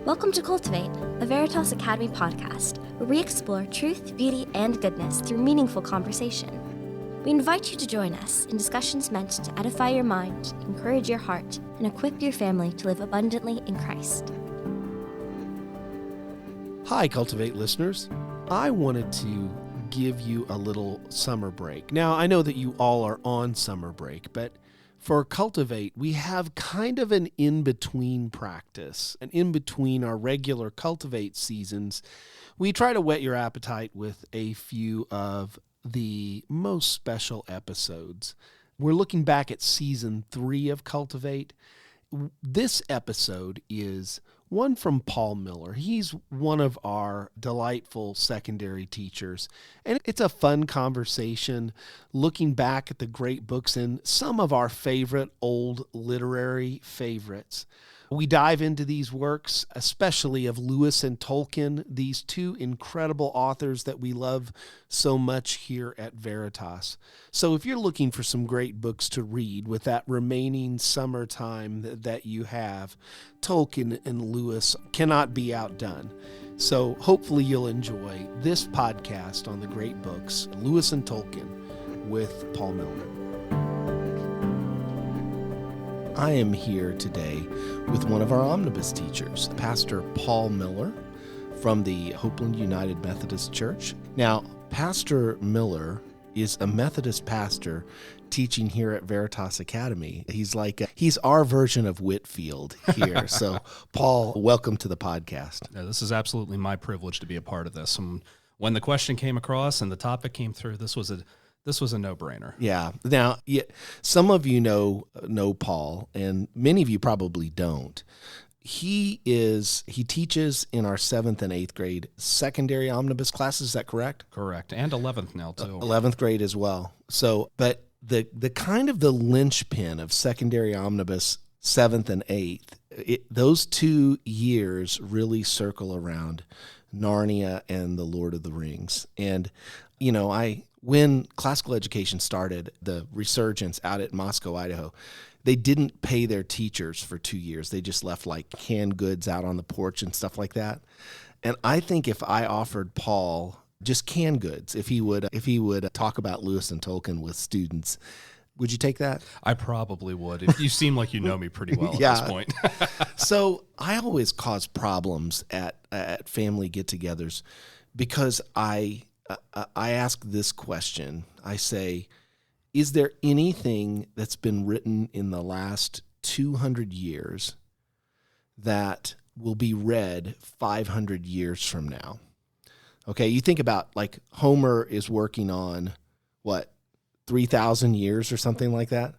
Welcome to Cultivate, a Veritas Academy podcast, where we explore truth, beauty, and goodness through meaningful conversation. We invite you to join us in discussions meant to edify your mind, encourage your heart, and equip your family to live abundantly in Christ. Hi, Cultivate listeners. I wanted to give you a little summer break. Now, I know that you all are on summer break, but for Cultivate, we have kind of an in-between practice, an in-between our regular Cultivate seasons. We try to whet your appetite with a few of the most special episodes. We're looking back at season 3 of Cultivate. This episode is one from Paul Miller. He's one of our delightful secondary teachers, and it's a fun conversation looking back at the great books and some of our favorite old literary favorites. We dive into these works, especially of Lewis and Tolkein, these two incredible authors that we love so much here at Veritas. So if you're looking for some great books to read with that remaining summertime that you have, Tolkien and Lewis cannot be outdone. So hopefully you'll enjoy this podcast on the great books, Lewis and Tolkein, with Paul Miller. I am here today with one of our omnibus teachers, Pastor Paul Miller from the Hopeland United Methodist Church. Now, Pastor Miller is a Methodist pastor teaching here at Veritas Academy. He's our version of Whitfield here. So, Paul, welcome to the podcast. Yeah, this is absolutely my privilege to be a part of this. And when the question came across and the topic came through, this was a no-brainer. Yeah. Now, some of you know Paul, and many of you probably don't. He teaches in our 7th and 8th grade secondary omnibus classes. Is that correct? Correct. And 11th now, too. 11th grade as well. So, but the kind of the linchpin of secondary omnibus 7th and 8th, those 2 years really circle around Narnia and the Lord of the Rings. And, when classical education started, the resurgence out at Moscow, Idaho, they didn't pay their teachers for 2 years. They just left like canned goods out on the porch and stuff like that. And I think if I offered Paul just canned goods, if he would talk about Lewis and Tolkien with students, would you take that? I probably would. You seem like you know me pretty well at this point. So I always cause problems at family get-togethers because I ask this question. I say, is there anything that's been written in the last 200 years that will be read 500 years from now? Okay, you think about like Homer is working on, 3,000 years or something like that?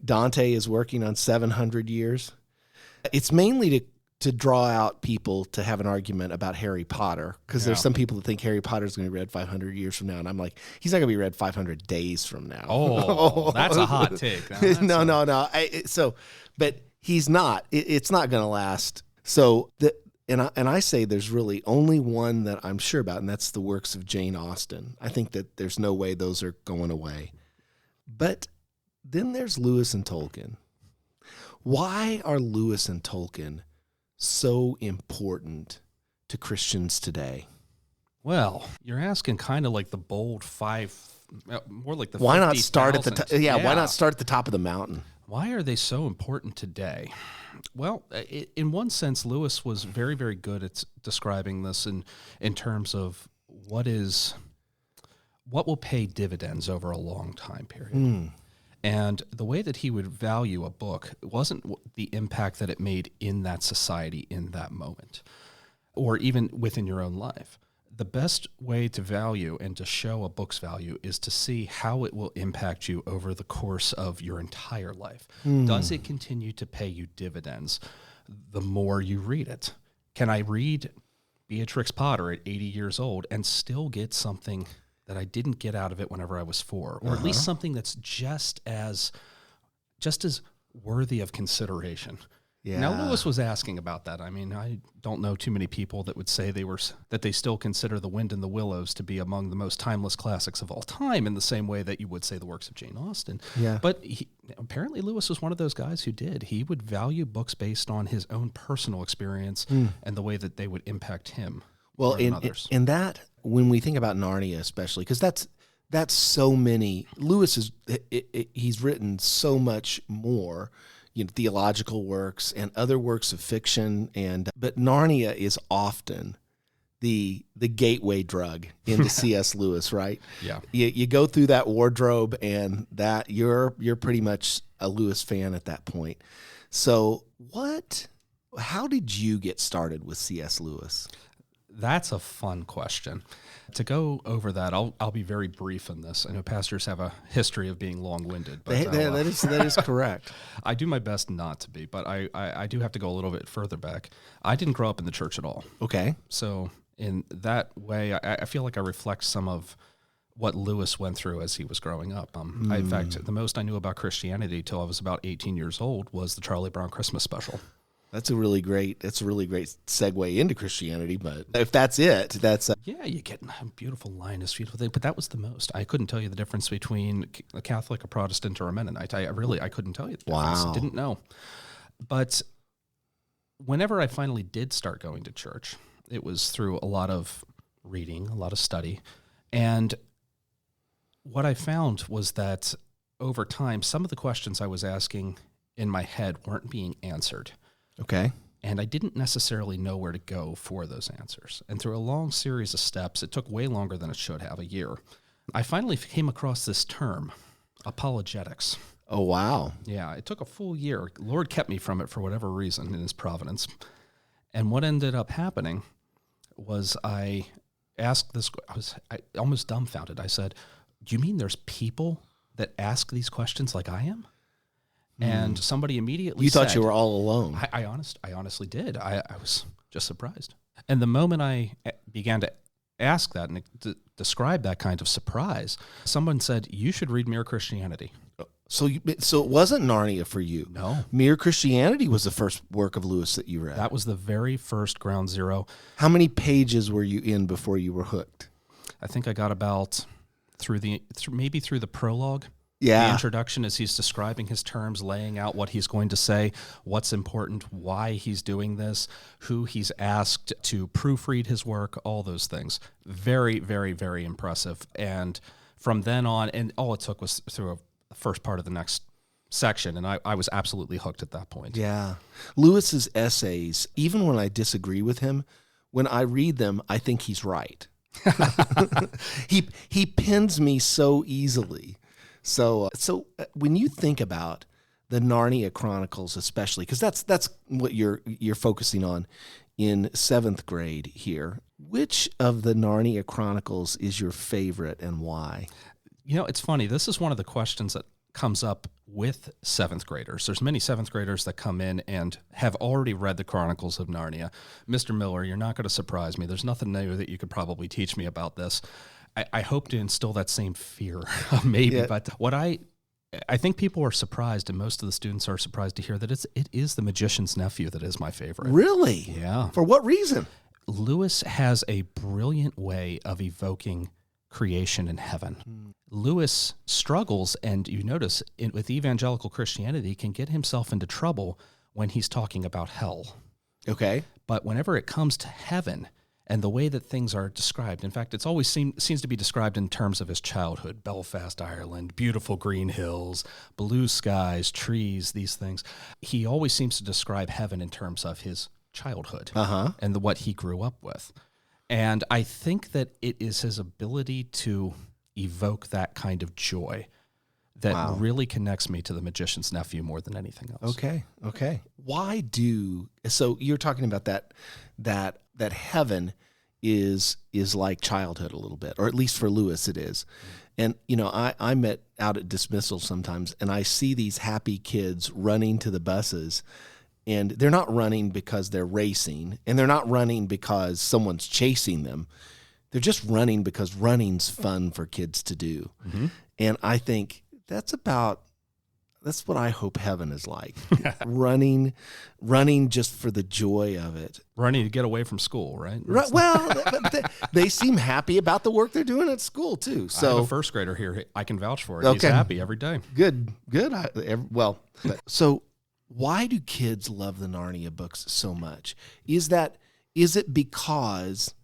Dante is working on 700 years. It's mainly to draw out people to have an argument about Harry Potter, because there's some people that think Harry Potter is going to be read 500 years from now, and I'm like, he's not going to be read 500 days from now. Oh, that's a hot take. No. But he's not. It's not going to last. So, and I say there's really only one that I'm sure about, and that's the works of Jane Austen. I think that there's no way those are going away. But then there's Lewis and Tolkien. Why are Lewis and Tolkien so important to Christians today? Well, you're asking kind of like the bold more like the why not start at the why not start at the top of the mountain? Why are they so important today? Well, in one sense, Lewis was very, very good at describing this in terms of what will pay dividends over a long time period. And the way that he would value a book wasn't the impact that it made in that society in that moment, or even within your own life. The best way to value and to show a book's value is to see how it will impact you over the course of your entire life. Does it continue to pay you dividends the more you read it? Can I read Beatrix Potter at 80 years old and still get something that I didn't get out of it whenever I was 4, or at least something that's just as worthy of consideration Yeah. Now, Lewis was asking about that. I mean, I don't know too many people that would say that they still consider The Wind and the Willows to be among the most timeless classics of all time, in the same way that you would say the works of Jane Austen. Yeah. But apparently Lewis was one of those guys who did. He would value books based on his own personal experience and the way that they would impact him. Well, more than others. and that, when we think about Narnia especially, because that's so many. Lewis he's written so much more, theological works and other works of fiction, but Narnia is often the gateway drug into C.S. Lewis, right? Yeah. You go through that wardrobe, and that you're pretty much a Lewis fan at that point. So how did you get started with C.S. Lewis? That's a fun question. To go over that, I'll be very brief in this. I know pastors have a history of being long-winded. But that is correct. I do my best not to be, but I do have to go a little bit further back. I didn't grow up in the church at all. Okay. So in that way, I feel like I reflect some of what Lewis went through as he was growing up. In fact, the most I knew about Christianity till I was about 18 years old was the Charlie Brown Christmas special. That's a really great segue into Christianity. But if that's it, that's yeah, you get a beautiful line, a beautiful thing. But that was the most. I couldn't tell you the difference between a Catholic, a Protestant, or a Mennonite. I couldn't tell you the difference. Wow. Didn't know. But whenever I finally did start going to church, it was through a lot of reading, a lot of study, and what I found was that over time, some of the questions I was asking in my head weren't being answered. okay. And I didn't necessarily know where to go for those answers. And through a long series of steps, it took way longer than it should have, a year, I finally came across this term, apologetics. Oh, wow. Yeah, it took a full year. Lord kept me from it for whatever reason in his providence. And what ended up happening was I asked this, I almost dumbfounded. I said, do you mean there's people that ask these questions like I am? And somebody immediately You said, thought you were all alone. I honestly did. I was just surprised. And the moment I began to ask that and describe that kind of surprise, someone said, you should read Mere Christianity. So it wasn't Narnia for you. No. Mere Christianity was the first work of Lewis that you read. That was the very first ground zero. How many pages were you in before you were hooked? I think I got about through the prologue. Yeah. The introduction, as he's describing his terms, laying out what he's going to say, what's important, why he's doing this, who he's asked to proofread his work, all those things. Very, very, very impressive. And from then on, and all it took was through the first part of the next section, and I was absolutely hooked at that point. Yeah. Lewis's essays, even when I disagree with him, when I read them, I think he's right. He pins me so easily. So when you think about the Narnia Chronicles, especially, because that's what you're focusing on in 7th grade here, which of the Narnia Chronicles is your favorite and why? It's funny. This is one of the questions that comes up with 7th graders. There's many 7th graders that come in and have already read the Chronicles of Narnia. Mr. Miller, you're not going to surprise me. There's nothing new that you could probably teach me about this. I hope to instill that same fear, maybe. Yeah. But what I think people are surprised, and most of the students are surprised to hear that it is The Magician's Nephew that is my favorite. Really? Yeah. For what reason? Lewis has a brilliant way of evoking creation in heaven. Lewis struggles, and you notice with evangelical Christianity, can get himself into trouble when he's talking about hell. Okay. But whenever it comes to heaven, and the way that things are described, in fact, it's always seems to be described in terms of his childhood. Belfast, Ireland, beautiful green hills, blue skies, trees, these things. He always seems to describe heaven in terms of his childhood and what he grew up with. And I think that it is his ability to evoke that kind of joy that really connects me to The Magician's Nephew more than anything else. Okay. So you're talking about that heaven is like childhood a little bit, or at least for Lewis it is. And, I'm out at dismissal sometimes, and I see these happy kids running to the buses, and they're not running because they're racing, and they're not running because someone's chasing them. They're just running because running's fun for kids to do. Mm-hmm. And I think that's about that's what I hope heaven is like. running just for the joy of it. Running to get away from school, right? Right. Well, they seem happy about the work they're doing at school too. So I have a first grader here. I can vouch for it. He's happy every day. Good. So why do kids love the Narnia books so much? Is it because,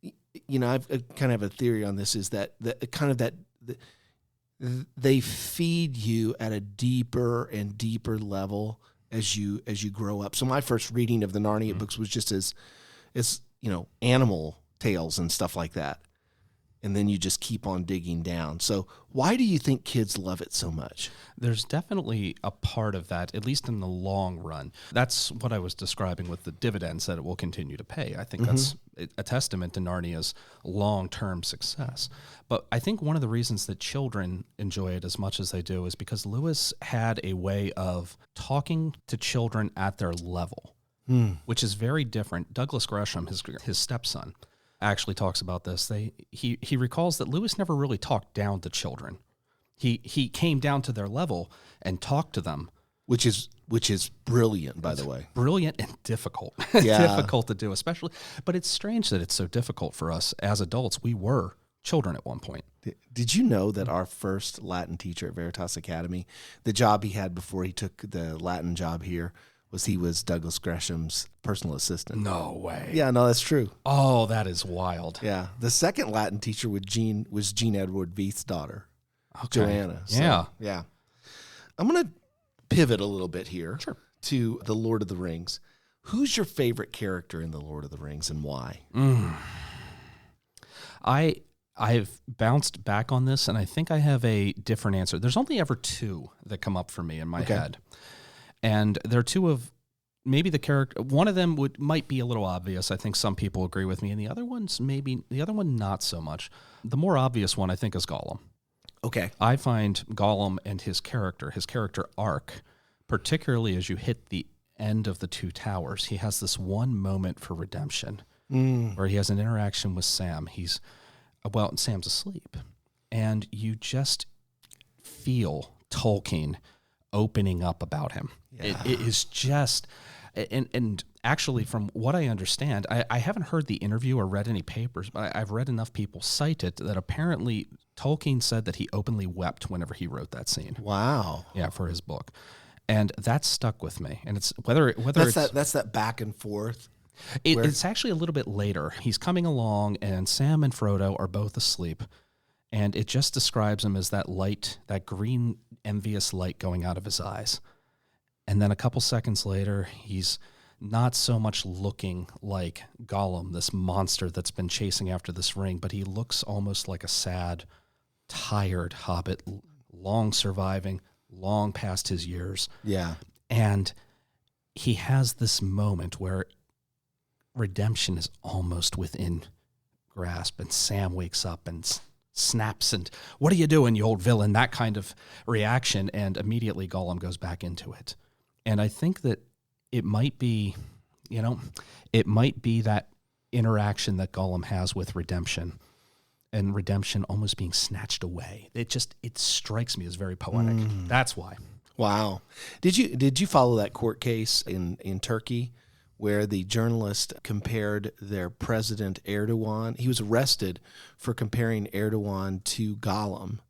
I've kind of have a theory on this, is that they feed you at a deeper and deeper level as you grow up. So my first reading of the Narnia books was just as animal tales and stuff like that. And then you just keep on digging down. So why do you think kids love it so much? There's definitely a part of that, at least in the long run. That's what I was describing with the dividends that it will continue to pay. I think that's a testament to Narnia's long-term success. But I think one of the reasons that children enjoy it as much as they do is because Lewis had a way of talking to children at their level, which is very different. Douglas Gresham, his stepson, actually talks about this. He recalls that Lewis never really talked down to children. He came down to their level and talked to them, which is brilliant, by the way. Brilliant and difficult. Yeah. Difficult to do, especially. But it's strange that it's so difficult for us as adults. We were children at one point. Did you know that our first Latin teacher at Veritas Academy, the job he had before he took the Latin job here, he was Douglas Gresham's personal assistant? No way. Yeah, no, that's true. Oh, that is wild. Yeah. The second Latin teacher was Jean Edward Veith's daughter, Joanna. So, yeah. I'm going to pivot a little bit here to The Lord of the Rings. Who's your favorite character in The Lord of the Rings and why? I've bounced back on this, and I think I have a different answer. There's only ever two that come up for me in my head. And they're two of maybe the character. One of them might be a little obvious. I think some people agree with me, and the other one not so much. The more obvious one, I think, is Gollum. Okay. I find Gollum and his character arc, particularly as you hit the end of the Two Towers, he has this one moment for redemption where he has an interaction with Sam. Sam's asleep, and you just feel Tolkien opening up about him. Yeah. It is just, and actually from what I understand, I haven't heard the interview or read any papers, but I've read enough people cite it that apparently Tolkien said that he openly wept whenever he wrote that scene. Wow. Yeah, for his book. And that stuck with me. And it's that's that back and forth. It's actually a little bit later. He's coming along and Sam and Frodo are both asleep. And it just describes him as that light, that green, envious light going out of his eyes. And then a couple seconds later, he's not so much looking like Gollum, this monster that's been chasing after this ring, but he looks almost like a sad, tired hobbit, long surviving, long past his years. Yeah. And he has this moment where redemption is almost within grasp, and Sam wakes up and snaps and, "What are you doing, you old villain?" That kind of reaction, and immediately Gollum goes back into it. And I think that it might be that interaction that Gollum has with redemption, and redemption almost being snatched away. It strikes me as very poetic. That's why. Wow. Did you follow that court case in Turkey where the journalist compared their president Erdogan? He was arrested for comparing Erdogan to Gollum.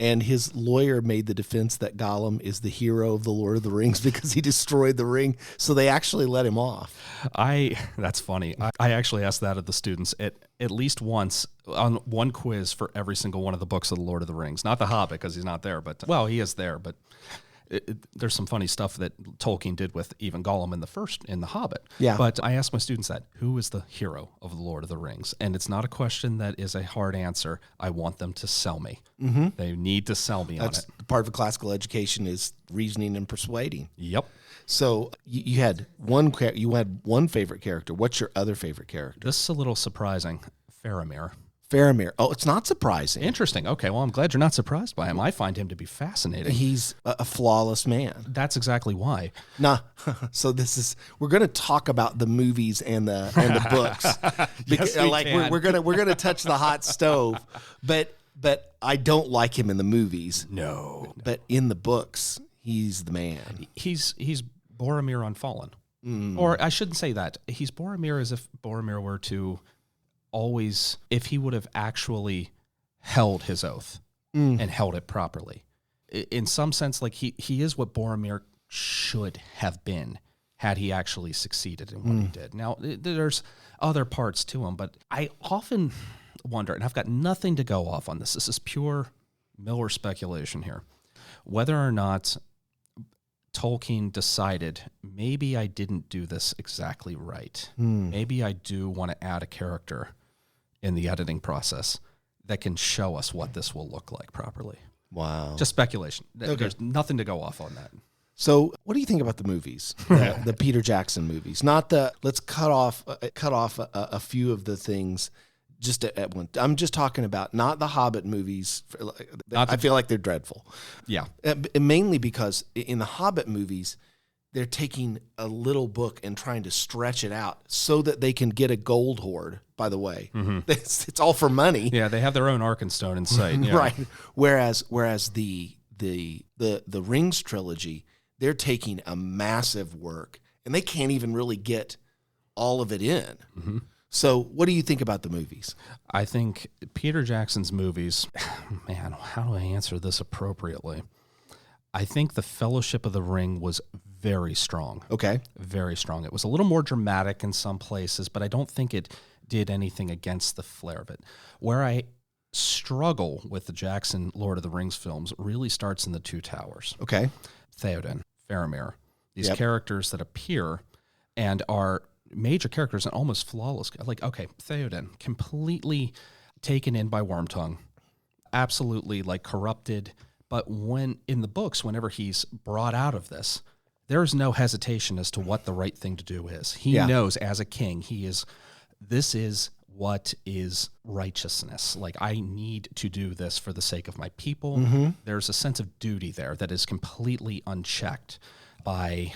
And his lawyer made the defense that Gollum is the hero of The Lord of the Rings because he destroyed the ring. So they actually let him off. That's funny. I actually asked that of the students at least once on one quiz for every single one of the books of The Lord of the Rings. Not The Hobbit, because he's not there, but he is there, but there's some funny stuff that Tolkien did with even Gollum in The Hobbit. Yeah. But I asked my students who is the hero of The Lord of the Rings? And it's not a question that is a hard answer. I want them to sell me. Mm-hmm. They need to sell me on it. Part of a classical education is reasoning and persuading. Yep. So you had one favorite character. What's your other favorite character? This is a little surprising. Faramir. Faramir. Oh, it's not surprising. Interesting. Okay, well, I'm glad you're not surprised by him. I find him to be fascinating. He's a flawless man. That's exactly why. So we're going to talk about the movies and the books. Yes, we're going to touch the hot stove, but but I don't like him in the movies. No. But in the books, he's the man. He's Boromir Unfallen. Or I shouldn't say that. He's Boromir as if Boromir were to always, if he would have actually held his oath and held it properly. In some sense, like he is what Boromir should have been had he actually succeeded in what he did. Now, there's other parts to him, but I often wonder, and I've got nothing to go off on this. This is pure Miller speculation here. Whether or not Tolkien decided, maybe I didn't do this exactly right. Maybe I do want to add a character in the editing process that can show us what this will look like properly. Wow. Just speculation. Okay. There's nothing to go off on that. So, what do you think about the movies, the Peter Jackson movies? Not the let's cut off a few of the things just at one. I'm just talking about not the Hobbit movies. I feel like they're dreadful. Yeah. Mainly because in the Hobbit movies, they're taking a little book and trying to stretch it out so that they can get a gold hoard. By the way, it's all for money. Yeah, they have their own Arkenstone in sight. Yeah. Right. Whereas the Rings trilogy, they're taking a massive work and they can't even really get all of it in. So what do you think about the movies? I think Peter Jackson's movies, man, how do I answer this appropriately? I think The Fellowship of the Ring was very strong. Okay. Very strong. It was a little more dramatic in some places, but I don't think it did anything against the flair of it. Where I struggle with the Jackson Lord of the Rings films really starts in The Two Towers. Okay. Theoden, Faramir, these characters that appear and are major characters and almost flawless. Like, okay, Theoden, completely taken in by Wormtongue, absolutely like corrupted. But when in the books, whenever he's brought out of this, there's no hesitation as to what the right thing to do is. He knows as a king, this is what is righteousness. Like, I need to do this for the sake of my people. There's a sense of duty there that is completely unchecked by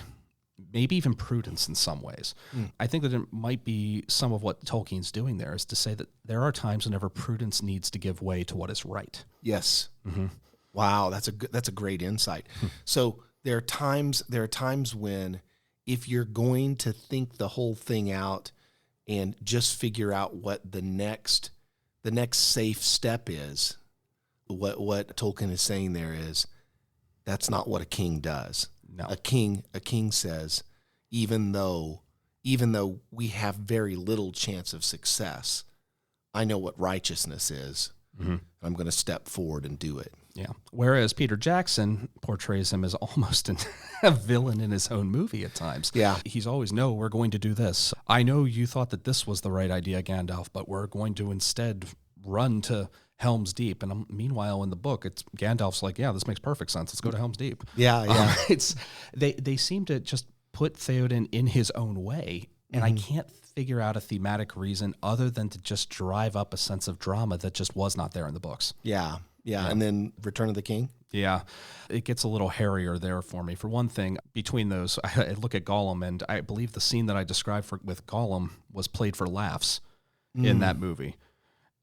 maybe even prudence in some ways. I think that it might be some of what Tolkien's doing there is to say that there are times whenever prudence needs to give way to what is right. Yes. Wow, that's a great insight. So there are times when if you're going to think the whole thing out and just figure out what the next safe step is, what Tolkien is saying there is that's not what a king does. No. A king says, even though we have very little chance of success, I know what righteousness is. I'm going to step forward and do it. Yeah. Whereas Peter Jackson portrays him as almost a villain in his own movie at times. Yeah. He's always, no, we're going to do this. I know you thought that this was the right idea, Gandalf, but we're going to instead run to Helm's Deep. And meanwhile, in the book, it's Gandalf's like, yeah, this makes perfect sense. Let's go to Helm's Deep. Yeah. They seem to just put Theoden in his own way. And I can't figure out a thematic reason other than to just drive up a sense of drama that just was not there in the books. Yeah. And then Return of the King? Yeah, it gets a little hairier there for me. For one thing, between those, I look at Gollum, and I believe the scene that I described with Gollum was played for laughs in that movie,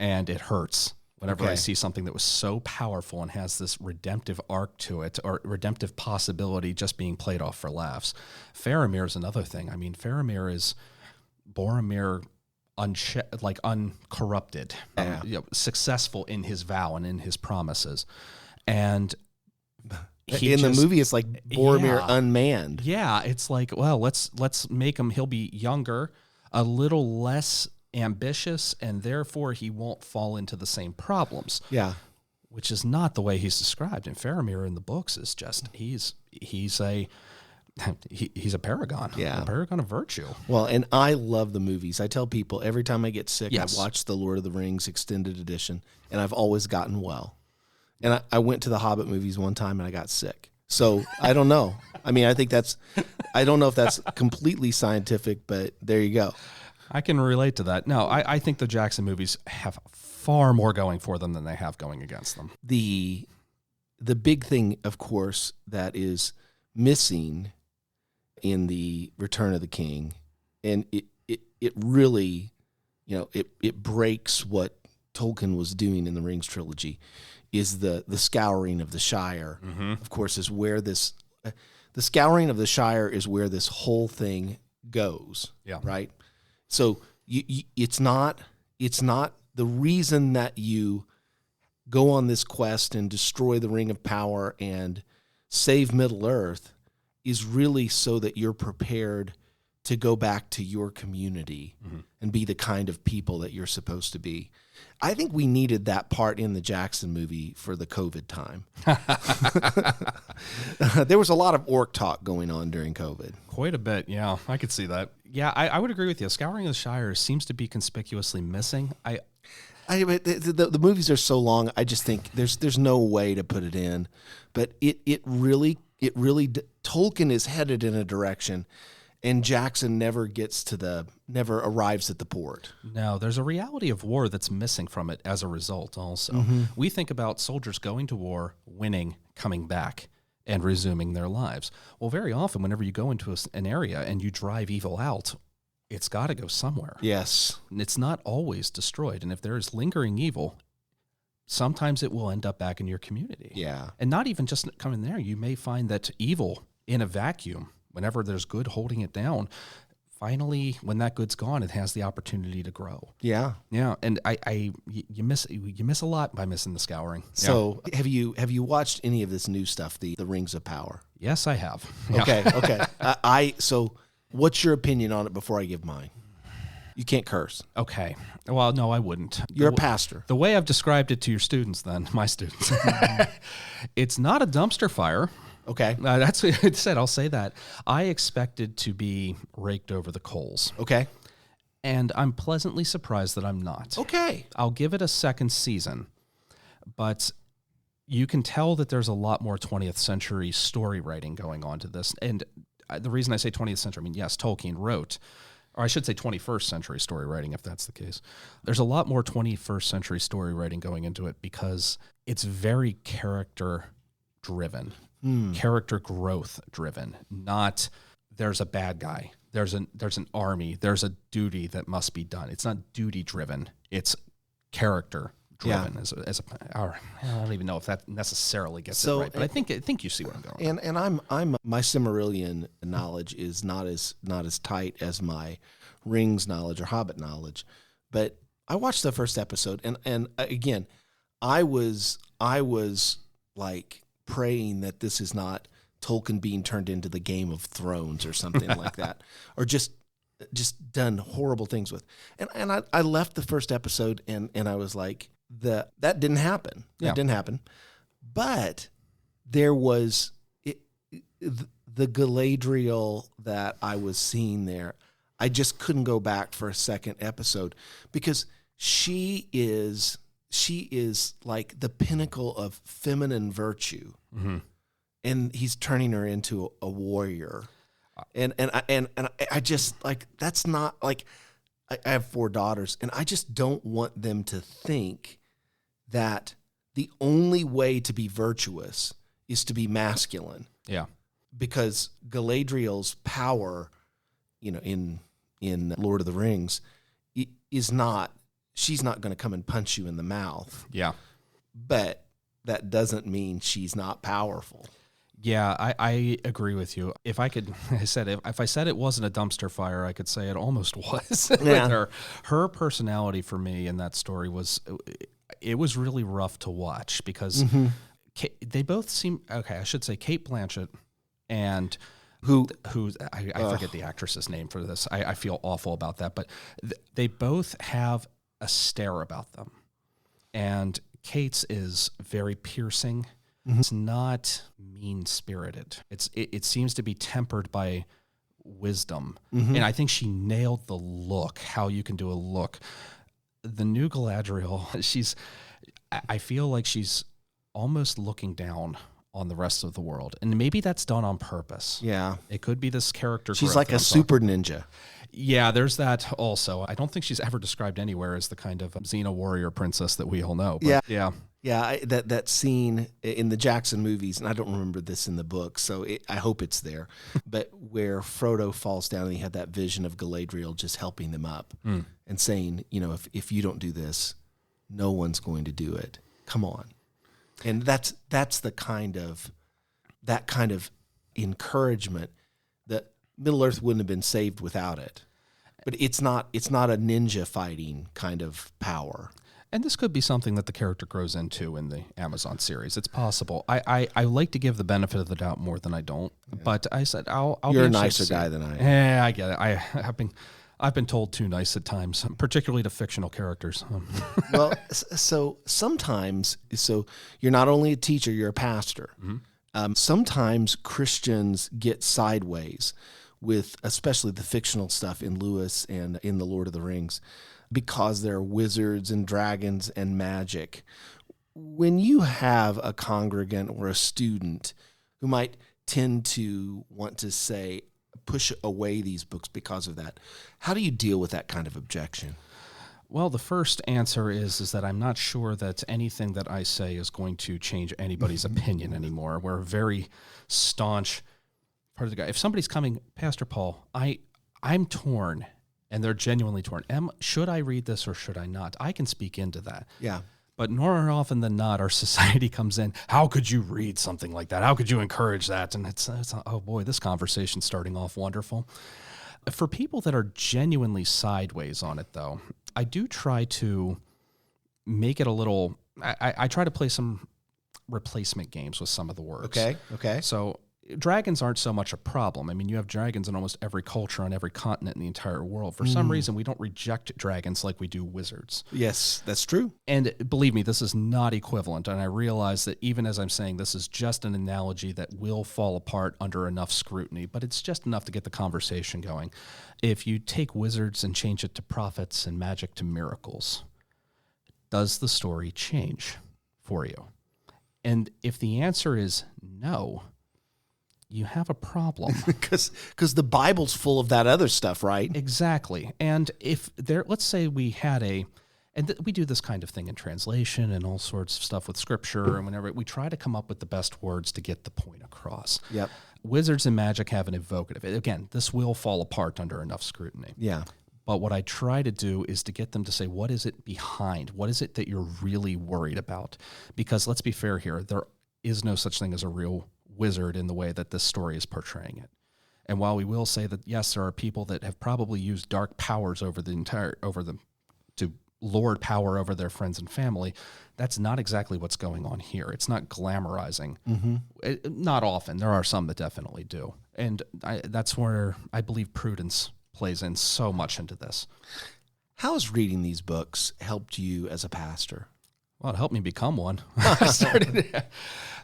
and it hurts whenever I see something that was so powerful and has this redemptive arc to it, or redemptive possibility just being played off for laughs. Faramir is another thing. I mean, Faramir is Boromir uncorrupted, successful in his vow and in his promises. And the movie, it's like Boromir unmanned. Yeah, it's like, well, let's make him, he'll be younger, a little less ambitious, and therefore he won't fall into the same problems. Yeah. Which is not the way he's described. And Faramir in the books is just, he's a paragon. Yeah. A paragon of virtue. Well, and I love the movies. I tell people every time I get sick, Yes. I watch the Lord of the Rings extended edition, and I've always gotten well. And I went to the Hobbit movies one time, and I got sick. So I don't know. I mean, I don't know if that's completely scientific, but there you go. I can relate to that. No, I think the Jackson movies have far more going for them than they have going against them. The big thing, of course, that is missing in the Return of the King, and it really, it breaks what Tolkien was doing in the Rings trilogy is the scouring of the Shire. Of course, is where this the scouring of the Shire is where this whole thing goes. Yeah. Right. So it's not the reason that you go on this quest and destroy the Ring of Power and save Middle Earth is really so that you're prepared to go back to your community and be the kind of people that you're supposed to be. I think we needed that part in the Jackson movie for the COVID time. There was a lot of orc talk going on during COVID. Quite a bit, yeah. I could see that. Yeah, I would agree with you. Scouring of the Shire seems to be conspicuously missing. The movies are so long. I just think there's no way to put it in, but it really Tolkien is headed in a direction, and Jackson never arrives at the port. No, there's a reality of war that's missing from it as a result. Also, we think about soldiers going to war, winning, coming back, and resuming their lives. Well, very often, whenever you go into an area and you drive evil out, it's got to go somewhere. Yes. And it's not always destroyed. And if there is lingering evil, sometimes it will end up back in your community. Yeah. And not even just coming there. You may find that evil in a vacuum, whenever there's good holding it down, finally, when that good's gone, it has the opportunity to grow. Yeah. Yeah. And you miss a lot by missing the scouring. So have you watched any of this new stuff, the Rings of Power? Yes, I have. Yeah. Okay. So what's your opinion on it before I give mine? You can't curse. Okay. Well, no, I wouldn't. You're a pastor. The way I've described it to your students, then, my students, it's not a dumpster fire. Okay. That's what it said. I'll say that. I expected to be raked over the coals. Okay. And I'm pleasantly surprised that I'm not. Okay. I'll give it a second season, but you can tell that there's a lot more 20th century story writing going on to this. And the reason I say 20th century, I mean, yes, Tolkien wrote, or I should say 21st century story writing, if that's the case. There's a lot more 21st century story writing going into it because it's very character driven, character growth driven, not there's a bad guy, there's an army, there's a duty that must be done. It's not duty driven, it's character driven. I don't even know if that necessarily gets it right, but I think you see where I'm going. And I'm my Silmarillion knowledge is not as tight as my Rings knowledge or Hobbit knowledge, but I watched the first episode and again, I was like praying that this is not Tolkien being turned into the Game of Thrones or something like that, or just done horrible things with. And I left the first episode and I was like, that didn't happen. That didn't happen. But there was the Galadriel that I was seeing there. I just couldn't go back for a second episode because she is like the pinnacle of feminine virtue, and he's turning her into a warrior. And I just like, that's not like, I have 4 daughters and I just don't want them to think that the only way to be virtuous is to be masculine. Yeah. Because Galadriel's power, in Lord of the Rings, she's not going to come and punch you in the mouth. Yeah. But that doesn't mean she's not powerful. Yeah, I agree with you. If I said it wasn't a dumpster fire, I could say it almost was with her. Her personality for me in that story was really rough to watch because they both seem, okay, I should say Cate Blanchett and who I forget the actress's name for this. I feel awful about that, but they both have a stare about them. And Kate's is very piercing. It's not mean-spirited. It seems to be tempered by wisdom. And I think she nailed the look, how you can do a look. The new Galadriel, I feel like she's almost looking down on the rest of the world. And maybe that's done on purpose. Yeah. It could be this character. She's like a super ninja. Yeah, there's that also. I don't think she's ever described anywhere as the kind of Xena warrior princess that we all know. But yeah. Yeah, that scene in the Jackson movies, and I don't remember this in the book, so I hope it's there, but where Frodo falls down and he had that vision of Galadriel just helping them up and saying, if you don't do this, no one's going to do it. Come on. And that's that kind of encouragement that Middle Earth wouldn't have been saved without it. But it's not a ninja fighting kind of power. And this could be something that the character grows into in the Amazon series. It's possible. I like to give the benefit of the doubt more than I don't. Yeah. But I said I'll You're be a nicer guy than I am. Yeah, I get it. I've been told too nice at times, particularly to fictional characters. Well, so sometimes, you're not only a teacher, you're a pastor. Mm-hmm. Sometimes Christians get sideways with especially the fictional stuff in Lewis and in The Lord of the Rings, because there are wizards and dragons and magic. When you have a congregant or a student who might tend to want to say, push away these books because of that, how do you deal with that kind of objection? Well, the first answer is that I'm not sure that anything that I say is going to change anybody's opinion anymore. We're a very staunch part of the guy. If somebody's coming, Pastor Paul, I'm torn. And they're genuinely torn. Should I read this or should I not? I can speak into that. Yeah. But more often than not, our society comes in, how could you read something like that? How could you encourage that? And it's oh boy, this conversation's starting off wonderful. For people that are genuinely sideways on it, though, I do try to make it a little, I try to play some replacement games with some of the words. Okay. So dragons aren't so much a problem. I mean, you have dragons in almost every culture on every continent in the entire world. For some reason, we don't reject dragons like we do wizards. Yes, that's true. And believe me, this is not equivalent. And I realize that even as I'm saying, this is just an analogy that will fall apart under enough scrutiny, but it's just enough to get the conversation going. If you take wizards and change it to prophets and magic to miracles, does the story change for you? And if the answer is no, you have a problem. Because the Bible's full of that other stuff, right? Exactly. And if let's say we had we do this kind of thing in translation and all sorts of stuff with scripture, and whenever we try to come up with the best words to get the point across. Yep. Wizards and magic have an evocative. Again, this will fall apart under enough scrutiny. Yeah. But what I try to do is to get them to say, what is it behind? What is it that you're really worried about? Because let's be fair here, there is no such thing as a real wizard in the way that this story is portraying it. And while we will say that, yes, there are people that have probably used dark powers to lord power over their friends and family, that's not exactly what's going on here. It's not glamorizing. Mm-hmm. Not often. There are some that definitely do. And that's where I believe prudence plays in so much into this. How has reading these books helped you as a pastor? Well, it helped me become one.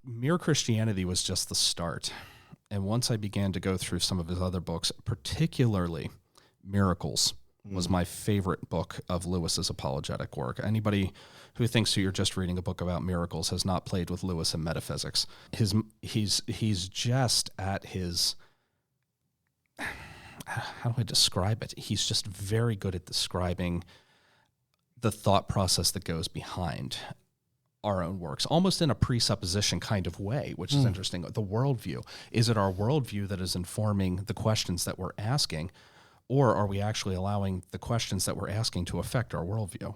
Mere Christianity was just the start. And once I began to go through some of his other books, particularly Miracles was my favorite book of Lewis's apologetic work. Anybody who thinks you're just reading a book about miracles has not played with Lewis and metaphysics. He's just at his, how do I describe it? He's just very good at describing the thought process that goes behind our own works, almost in a presupposition kind of way, which is interesting. The worldview. Is it our worldview that is informing the questions that we're asking, or are we actually allowing the questions that we're asking to affect our worldview?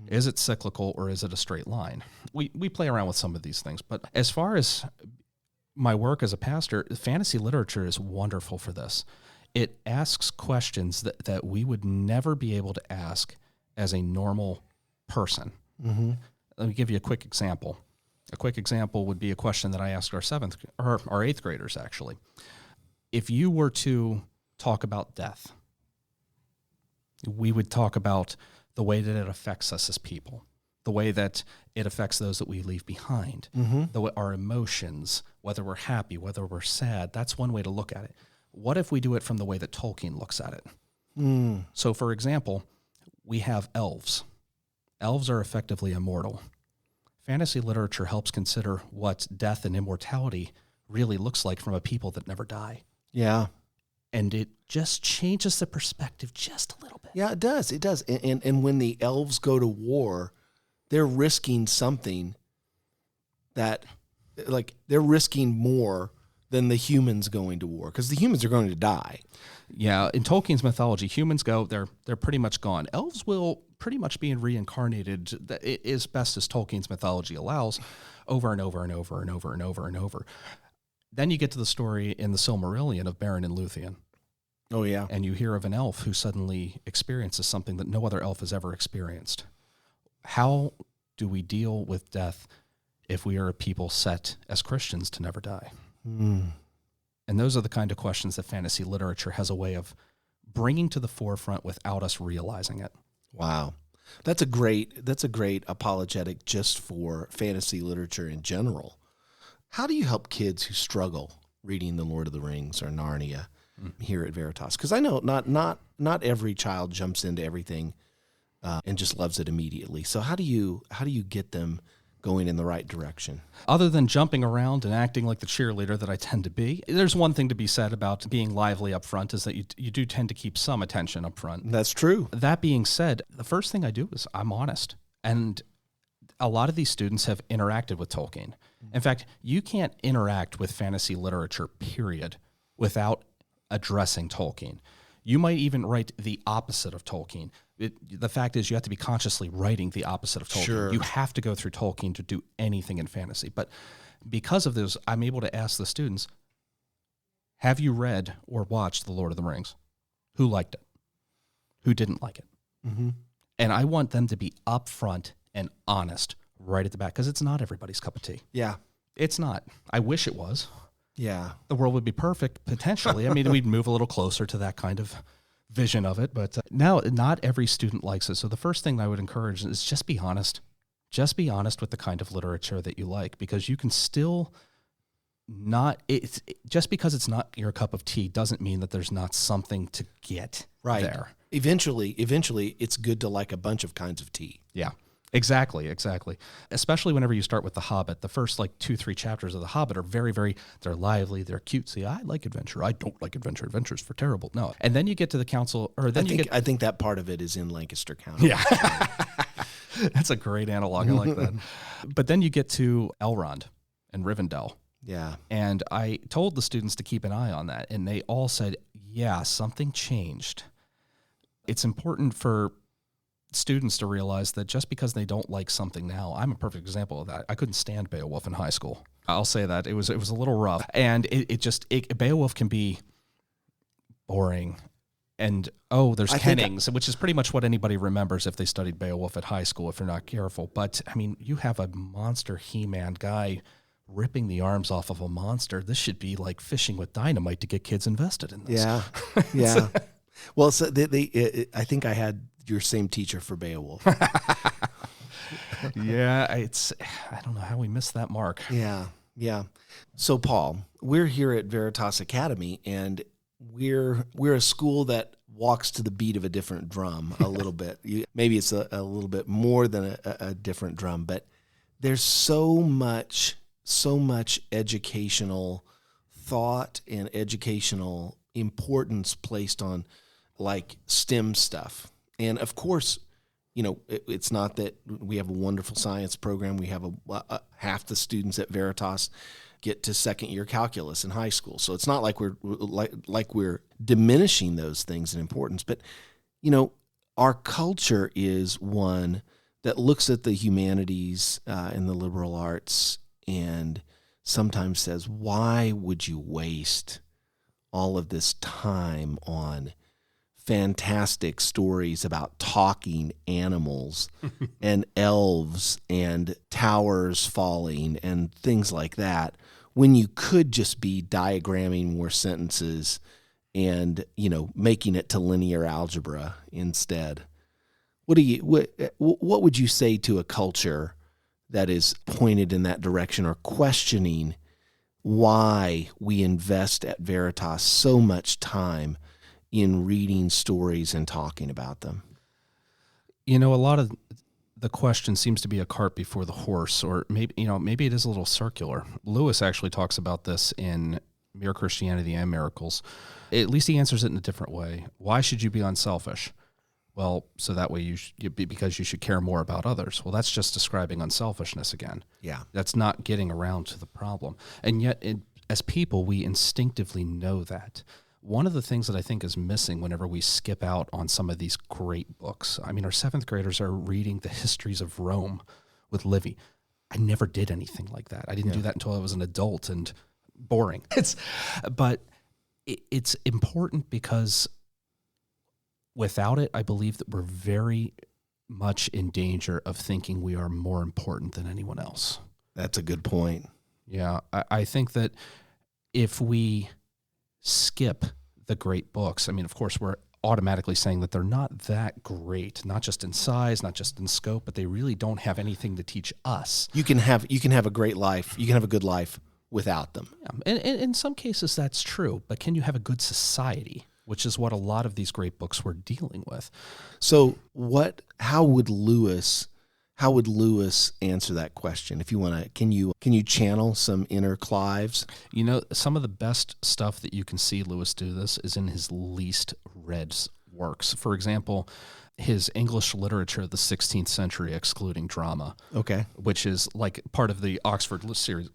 Is it cyclical or is it a straight line? We play around with some of these things, but as far as my work as a pastor, fantasy literature is wonderful for this. It asks questions that we would never be able to ask as a normal person. Mm-hmm. Let me give you a quick example. A quick example would be a question that I asked our eighth graders, actually. If you were to talk about death, we would talk about the way that it affects us as people, the way that it affects those that we leave behind, our emotions, whether we're happy, whether we're sad. That's one way to look at it. What if we do it from the way that Tolkien looks at it? So, for example, we have elves. Elves are effectively immortal. Fantasy literature helps consider what death and immortality really looks like from a people that never die. Yeah. And it just changes the perspective just a little bit. Yeah, it does. It does. And when the elves go to war, they're risking something that, like, they're risking more than the humans going to war, because the humans are going to die. Yeah, in Tolkien's mythology, humans go, they're pretty much gone. Elves will pretty much be reincarnated as best as Tolkien's mythology allows, over and over and over and over and over and over. Then you get to the story in the Silmarillion of Beren and Luthien. Oh, yeah. And you hear of an elf who suddenly experiences something that no other elf has ever experienced. How do we deal with death if we are a people set as Christians to never die? And those are the kind of questions that fantasy literature has a way of bringing to the forefront without us realizing it. Wow. That's a great apologetic just for fantasy literature in general. How do you help kids who struggle reading The Lord of the Rings or Narnia here at Veritas? Because I know not every child jumps into everything and just loves it immediately. So how do you get them going in the right direction? Other than jumping around and acting like the cheerleader that I tend to be, there's one thing to be said about being lively up front, is that you do tend to keep some attention up front. That's true. That being said, the first thing I do is I'm honest. And a lot of these students have interacted with Tolkien. In fact, you can't interact with fantasy literature, period, without addressing Tolkien. You might even write the opposite of Tolkien. The fact is, you have to be consciously writing the opposite of Tolkien. Sure. You have to go through Tolkien to do anything in fantasy. But because of this, I'm able to ask the students, have you read or watched The Lord of the Rings? Who liked it? Who didn't like it? Mm-hmm. And I want them to be upfront and honest right at the back, because it's not everybody's cup of tea. Yeah. It's not. I wish it was. Yeah. The world would be perfect, potentially. I mean, we'd move a little closer to that kind of vision of it, but now not every student likes it. So the first thing I would encourage is just be honest. Just be honest with the kind of literature that you like, because you can still just because it's not your cup of tea doesn't mean that there's not something to get there. Eventually, it's good to like a bunch of kinds of tea. Yeah. Exactly. Especially whenever you start with The Hobbit. The first 2-3 chapters of The Hobbit are very, very, they're lively, they're cutesy. I like adventure. I don't like adventure. Adventure's for terrible. No. And then you get to the council, or then I think that part of it is in Lancaster County. Yeah. That's a great analog. I like that. But then you get to Elrond and Rivendell. Yeah. And I told the students to keep an eye on that, and they all said, yeah, something changed. It's important for students to realize that just because they don't like something now, I'm a perfect example of that. I couldn't stand Beowulf in high school. I'll say that. It was a little rough. And Beowulf can be boring. And, there's kennings, which is pretty much what anybody remembers if they studied Beowulf at high school, if they're not careful. But, I mean, you have a monster He-Man guy ripping the arms off of a monster. This should be like fishing with dynamite to get kids invested in this. Yeah. Yeah. Well, so I think I had your same teacher for Beowulf. Yeah, I don't know how we missed that mark. Yeah. So, Paul, we're here at Veritas Academy, and we're a school that walks to the beat of a different drum a little bit. Maybe it's a little bit more than a different drum, but there's so much educational thought and educational importance placed on STEM stuff. And of course, it's not that we have a wonderful science program. We have half the students at Veritas get to second year calculus in high school. So it's not like we're diminishing those things in importance. But, our culture is one that looks at the humanities and the liberal arts and sometimes says, why would you waste all of this time on fantastic stories about talking animals and elves and towers falling and things like that, when you could just be diagramming more sentences and, making it to linear algebra instead? What would you say to a culture that is pointed in that direction or questioning why we invest at Veritas so much time in reading stories and talking about them? A lot of the question seems to be a cart before the horse, or maybe it is a little circular. Lewis actually talks about this in Mere Christianity and Miracles. At least he answers it in a different way. Why should you be unselfish? Well, so that way because you should care more about others. Well, that's just describing unselfishness again. Yeah. That's not getting around to the problem. And yet as people, we instinctively know that. One of the things that I think is missing whenever we skip out on some of these great books, I mean, our 7th graders are reading the histories of Rome with Livy. I never did anything like that. I didn't do that until I was an adult and boring. But it's important because without it, I believe that we're very much in danger of thinking we are more important than anyone else. That's a good point. Yeah, I think that if we skip the great books, I mean, of course, we're automatically saying that they're not that great, not just in size, not just in scope, but they really don't have anything to teach us. You can have a great life. You can have a good life without them. Yeah, and in some cases that's true, but can you have a good society, which is what a lot of these great books were dealing with? So how would Lewis answer that question? If you want to, can you channel some inner Clives? You know, some of the best stuff that you can see Lewis do this is in his least read works. For example, his English literature of the 16th century, excluding drama. Okay. Which is like part of the Oxford series,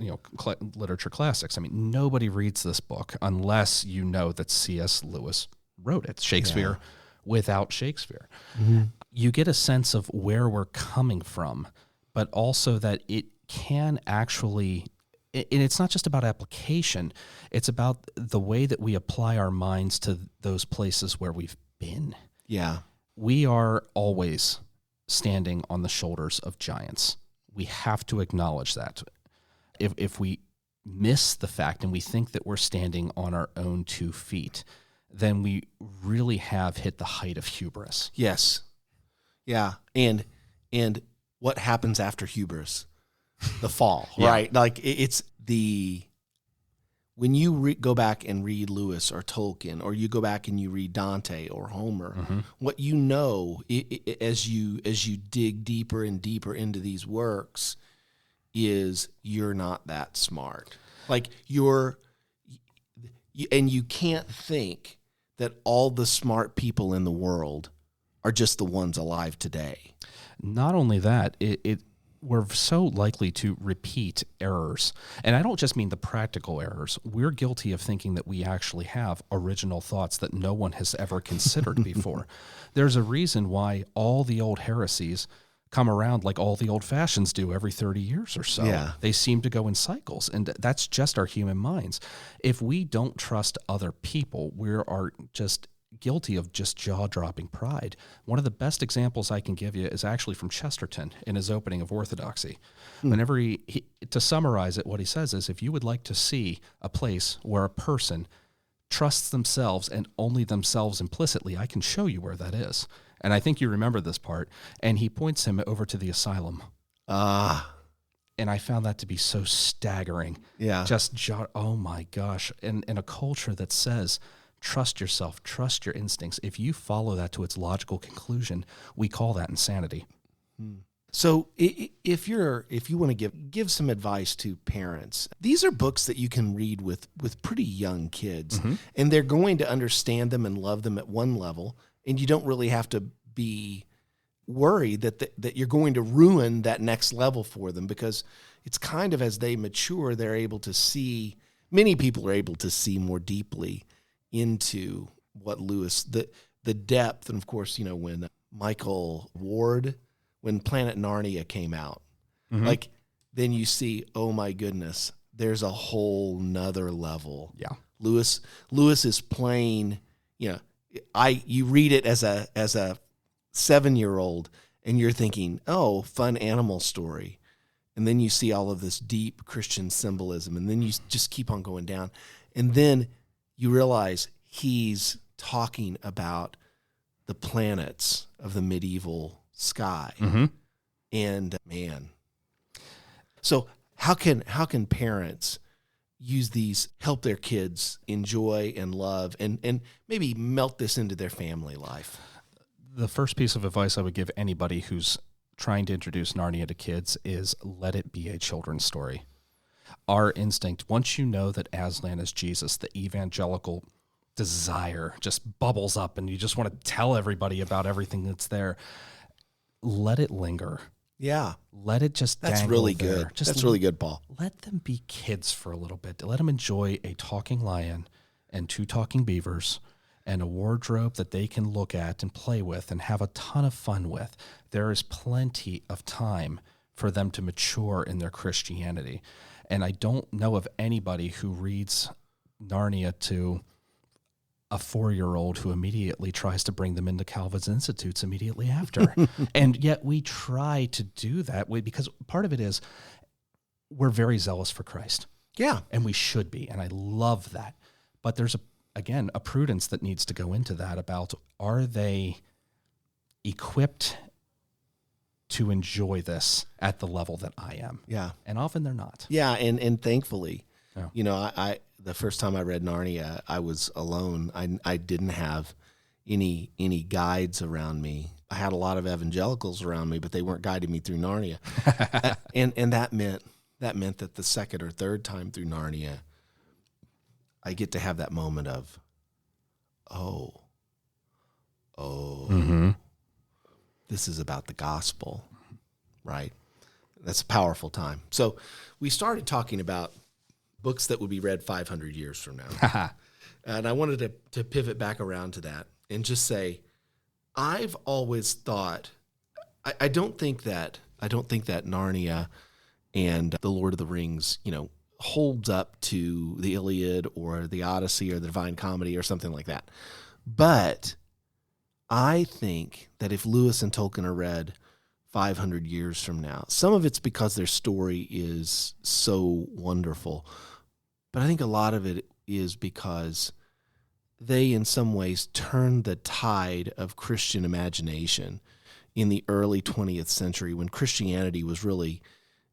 literature classics. I mean, nobody reads this book unless you know that C.S. Lewis wrote it. Shakespeare without Shakespeare. Mm-hmm. You get a sense of where we're coming from, but also that it can actually, and it's not just about application, it's about the way that we apply our minds to those places where we've been. Yeah. We are always standing on the shoulders of giants. We have to acknowledge that. If we miss the fact and we think that we're standing on our own 2 feet, then we really have hit the height of hubris. Yes. Yeah. And what happens after hubris? The fall, right? Like it's when you go back and read Lewis or Tolkien, or you go back and you read Dante or Homer, mm-hmm. what you know as you dig deeper and deeper into these works is you're not that smart. Like and you can't think that all the smart people in the world are just the ones alive today. Not only that, we're so likely to repeat errors. And I don't just mean the practical errors. We're guilty of thinking that we actually have original thoughts that no one has ever considered before. There's a reason why all the old heresies come around like all the old fashions do every 30 years or so. Yeah. They seem to go in cycles, and that's just our human minds. If we don't trust other people, we are just guilty of just jaw-dropping pride. One of the best examples I can give you is actually from Chesterton in his opening of Orthodoxy. Whenever he to summarize it, what he says is, if you would like to see a place where a person trusts themselves and only themselves implicitly, I can show you where that is. And I think you remember this part. And he points him over to the asylum. And I found that to be so staggering. Yeah. Oh my gosh. And in a culture that says, trust yourself, trust your instincts. If you follow that to its logical conclusion, we call that insanity. So if you want to give some advice to parents, these are books that you can read with pretty young kids, mm-hmm. and they're going to understand them and love them at one level, and you don't really have to be worried that you're going to ruin that next level for them, because it's kind of as they mature, they're able to see, many people are able to see more deeply into what Lewis, the depth. And of course, when Michael Ward, when Planet Narnia came out, mm-hmm. like then you see, oh my goodness, there's a whole nother level. Yeah. Lewis is playing, you read it as a 7-year-old and you're thinking, oh, fun animal story. And then you see all of this deep Christian symbolism, and then you just keep on going down. And then you realize he's talking about the planets of the medieval sky. Mm-hmm. And man, so how can parents use these, help their kids enjoy and love and maybe melt this into their family life? The first piece of advice I would give anybody who's trying to introduce Narnia to kids is let it be a children's story. Our instinct, once you know that Aslan is Jesus, the evangelical desire just bubbles up and you just want to tell everybody about everything that's there. Let it linger. Yeah. Let it just That's dangle really there. good. That's really good, Paul. Let them be kids for a little bit. Let them enjoy a talking lion and 2 talking beavers and a wardrobe that they can look at and play with and have a ton of fun with. There is plenty of time for them to mature in their Christianity. And I don't know of anybody who reads Narnia to a 4-year-old who immediately tries to bring them into Calvin's Institutes immediately after. And yet we try to do that because part of it is we're very zealous for Christ. Yeah. And we should be. And I love that. But there's, a prudence that needs to go into that about, are they equipped to enjoy this at the level that I am? Yeah. And often they're not. Yeah. And thankfully, Yeah. I the first time I read Narnia, I was alone. I didn't have any guides around me. I had a lot of evangelicals around me, but they weren't guiding me through Narnia. and that meant that the second or third time through Narnia, I get to have that moment of, this is about the gospel, right? That's a powerful time. So we started talking about books that would be read 500 years from now. And I wanted to pivot back around to that and just say, I've always thought, I don't think that Narnia and The Lord of the Rings, holds up to the Iliad or the Odyssey or the Divine Comedy or something like that. But I think that if Lewis and Tolkien are read 500 years from now, some of it's because their story is so wonderful. But I think a lot of it is because they, in some ways, turned the tide of Christian imagination in the early 20th century when Christianity was really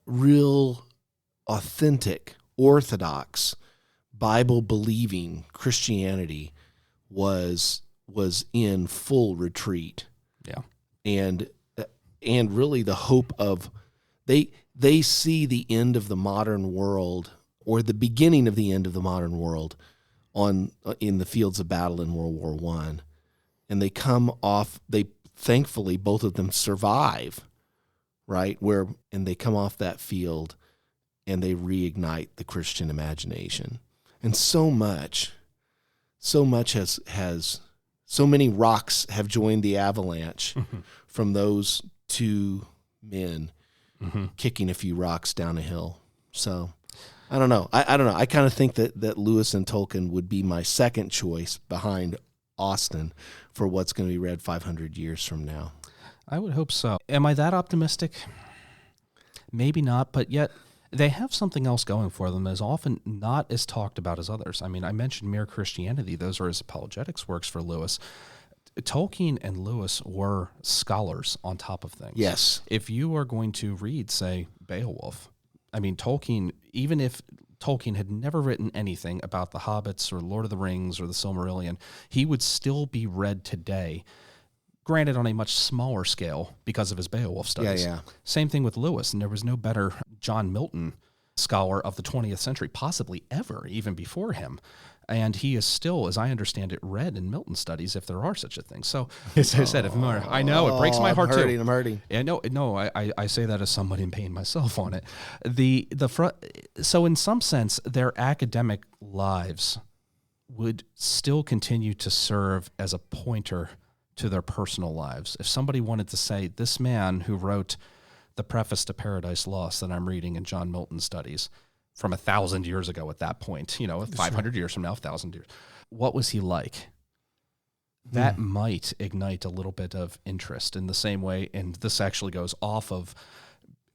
real, authentic, orthodox, Bible-believing Christianity was in full retreat. Yeah. And really the hope of they see the end of the modern world, or the beginning of the end of the modern world, in the fields of battle in World War I. And they come off, thankfully both of them survive, right? And they come off that field and they reignite the Christian imagination. And so many rocks have joined the avalanche from those 2 men kicking a few rocks down a hill. So I don't know. I don't know. I kind of think that Lewis and Tolkien would be my second choice behind Austen for what's going to be read 500 years from now. I would hope so. Am I that optimistic? Maybe not, but yet they have something else going for them that is often not as talked about as others. I mean, I mentioned Mere Christianity. Those are his apologetics works for Lewis. Tolkien and Lewis were scholars on top of things. Yes. If you are going to read, say, Beowulf, I mean, Tolkien, even if Tolkien had never written anything about the Hobbits or Lord of the Rings or the Silmarillion, he would still be read today, granted on a much smaller scale because of his Beowulf studies. Yeah. Same thing with Lewis, and there was no better John Milton scholar of the 20th century, possibly ever, even before him. And he is still, as I understand it, read in Milton studies, if there are such a thing. So, as I said, I know it breaks my heart too. I'm hurting. Yeah, no, I say that as somebody in pain myself on it. So in some sense, their academic lives would still continue to serve as a pointer to their personal lives. If somebody wanted to say, this man who wrote the preface to Paradise Lost that I'm reading in John Milton studies from 1,000 years ago at that point, 500 years from now, 1,000 years, what was he like? That might ignite a little bit of interest in the same way, and this actually goes off of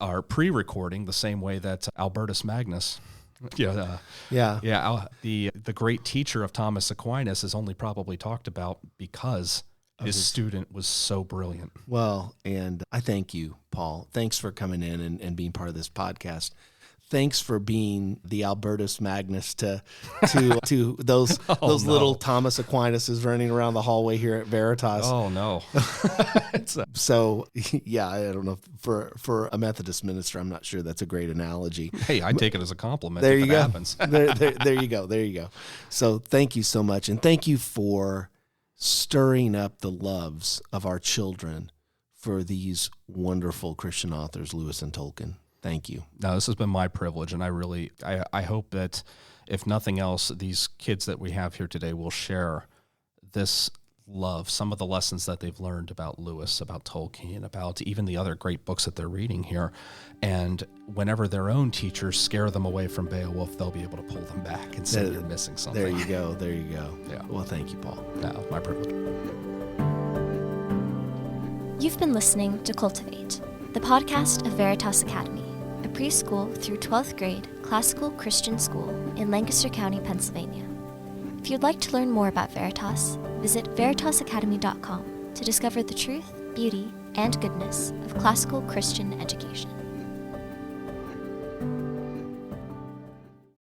our pre-recording, the same way that Albertus Magnus, the great teacher of Thomas Aquinas, is only probably talked about because his student was so brilliant. Well, and I thank you, Paul. Thanks for coming in and being part of this podcast. Thanks for being the Albertus Magnus to those little Thomas Aquinas running around the hallway here at Veritas. Oh no! So yeah, I don't know, for a Methodist minister, I'm not sure that's a great analogy. Hey, I take it as a compliment. There if you it go. Happens. there you go. There you go. So thank you so much, and thank you for stirring up the loves of our children for these wonderful Christian authors, Lewis and Tolkein. Thank you. No, this has been my privilege, and I hope that, if nothing else, these kids that we have here today will share this love, some of the lessons that they've learned about Lewis, about Tolkien, about even the other great books that they're reading here. And whenever their own teachers scare them away from Beowulf, they'll be able to pull them back and say you're missing something. There you go. There you go. Yeah. Well, thank you, Paul. No, my privilege. You've been listening to Cultivate, the podcast of Veritas Academy, a preschool through 12th grade classical Christian school in Lancaster County, Pennsylvania. If you'd like to learn more about Veritas, visit veritasacademy.com to discover the truth, beauty, and goodness of classical Christian education.